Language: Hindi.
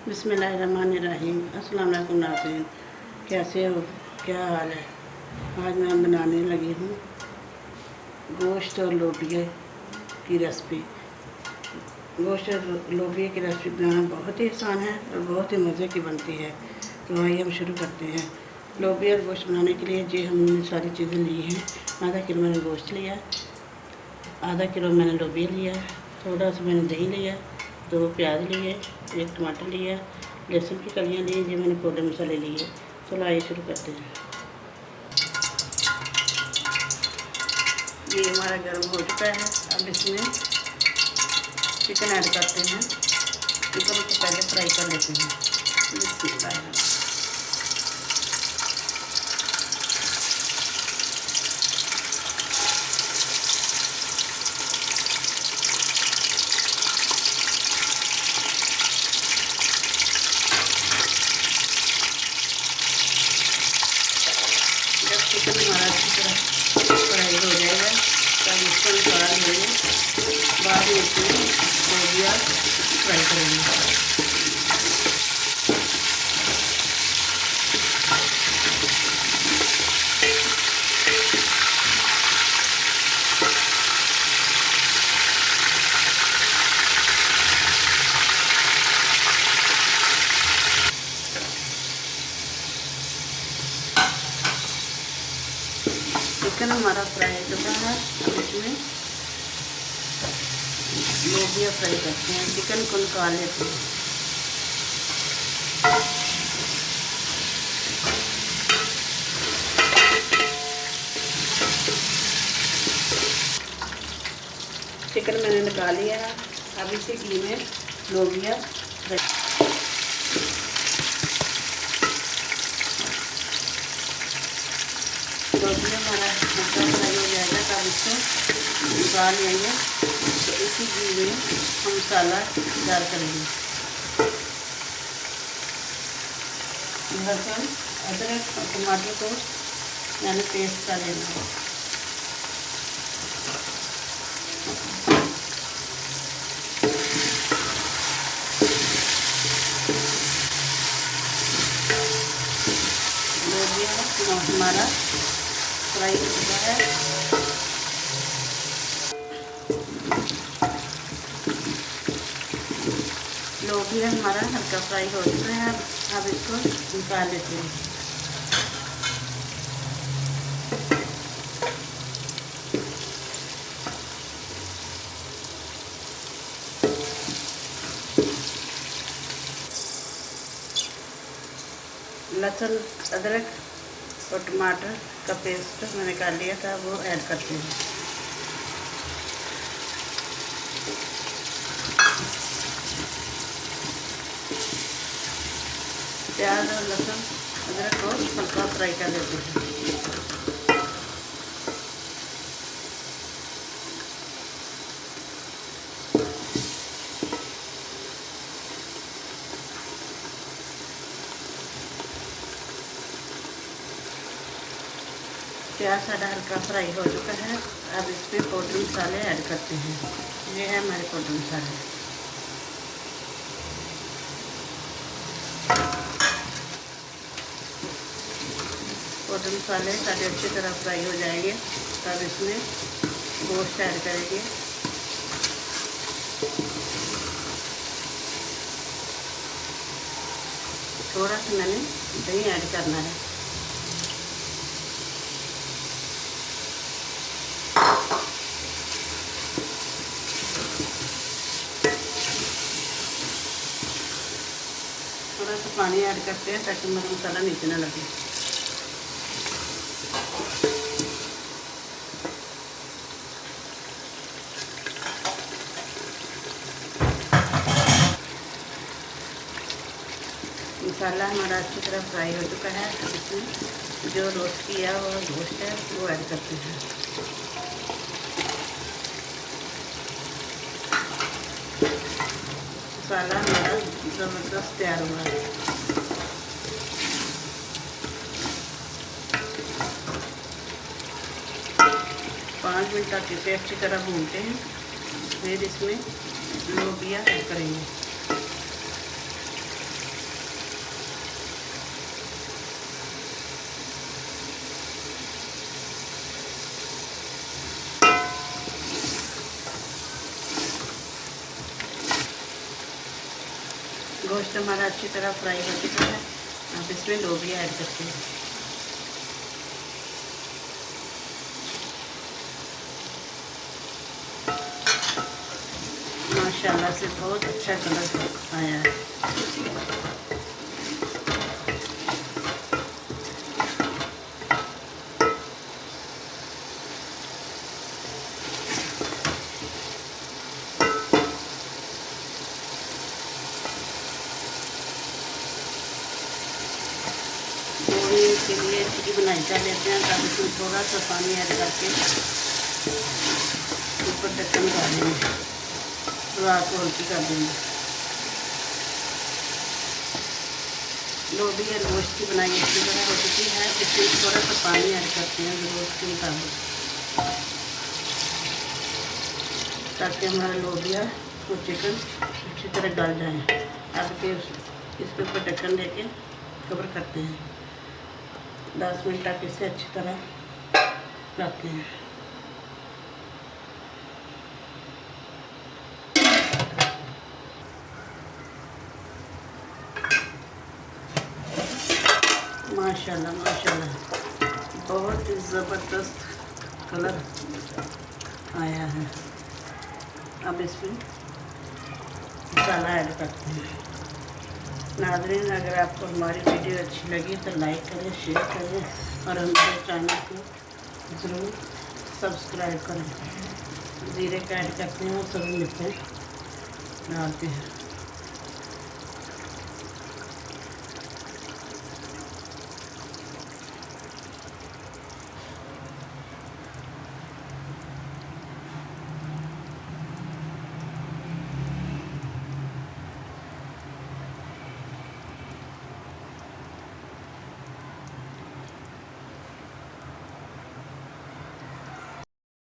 बिस्मिल्लाहिर्रहमानिर्रहीम। अस्सलाम वालेकुम नाज़रीन, कैसे हो, क्या हाल है। आज मैं बनाने लगी हूँ गोश्त और लोबिया की रेसिपी। गोश्त और लोबिया की रेसिपी बनाना बहुत ही आसान है और बहुत ही मज़े की बनती है। तो आइए हम शुरू करते हैं। लोबिया और गोश्त बनाने के लिए जी हमने सारी चीज़ें ली हैं। आधा किलो मैंने गोश्त लिया, आधा किलो मैंने लोबिया लिया, थोड़ा सा मैंने दही लिया, 2 प्याज लिए, 1 टमाटर लिया, लहसुन की कलियाँ ली, ये मैंने पाउडर मसाले लिए। चलो आइए शुरू करते हैं। ये हमारा गर्म हो चुका है। अब इसमें चिकन ऐड करते हैं। चिकन को पहले फ्राई कर लेते हैं। जब चिकन हमारा अच्छी तरह फ्राई हो जाएगा तब इसको निकाल लेंगे। बाद में इसमें लोबिया फ्राई करेंगे। चिकन हमारा फ्राई हो चुका है। अब इसमें लोबिया फ्राई करते हैं। चिकन को निकाल लेते हैं। चिकन मैंने निकाल लिया है। अब इसी घी में लोबिया हमारा मसाला फ्राई हो जाएगा तब इसको निकाल लेंगे। तो इसी घी में हम मसाला डाल करेंगे। लहसुन, अदरक और टमाटर को मैंने पेस्ट कर लेना है। लोबिया हमारा फ्राई हो चुका है। लोबिया हमारा हल्का फ्राई हो चुका है। अब इसको निकाल लेते हैं। लहसुन, अदरक और टमाटर का पेस्ट मैंने कर लिया था, वो ऐड करते हैं। प्याज और लहसुन अदरक को हल्का फ्राई कर लेते हैं। प्याज सारा हल्का फ्राई हो चुका है। अब इसमें पाउडर मसाले ऐड करते हैं। ये है हमारे पाउडर मसाले। पाउडर मसाले सारे अच्छी तरह फ्राई हो जाएंगे तब इसमें गोश्त ऐड करेंगे। थोड़ा सा मैंने दही ऐड करना है। थोड़ा सा पानी ऐड करते हैं ताकि हमारा मसाला नीचे ना लगे। मसाला हमारा अच्छी तरह फ्राई हो चुका है। इसमें जो रोस्ट किया हुआ गोश्त है वो ऐड करते हैं। मसाला हमारा ज़बरदस्त तैयार हुआ है। पाँच मिनट तक इसे अच्छी तरह भूनते हैं। फिर इसमें लोबिया ऐड करेंगे। गोश्त हमारा अच्छी तरह फ्राई हो चुका है। आप इसमें लोबिया ऐड करते हैं। माशाल्लाह से बहुत अच्छा कलर आया है। के लिए खिचड़ी बनाई कर लेते हैं, तब इसमें थोड़ा सा पानी ऐड करके ऊपर ढक्कन डाल देंगे, रात को हल्की कर देंगे। लोबिया गोश्त की बनाई अच्छी तरह हो चुकी है। इसमें थोड़ा सा पानी ऐड करते हैं ज़रूरत के मुताबिक, ताकि हमारा लोबिया और चिकन अच्छी तरह गल जाए। अब के इसके ऊपर ढक्कन देके कवर करते हैं। 10 मिनट तक इसे अच्छी तरह रखते हैं। माशाल्लाह माशाल्लाह बहुत ही ज़बरदस्त कलर आया है। अब इसमें मसाला ऐड करते हैं। नाज़रीन, अगर आपको हमारी वीडियो अच्छी लगी तो लाइक करें, शेयर करें और हमारे चैनल को ज़रूर सब्सक्राइब करें। ज़ीरे का ऐड करते हैं और सभी मिर्चें डालते हैं।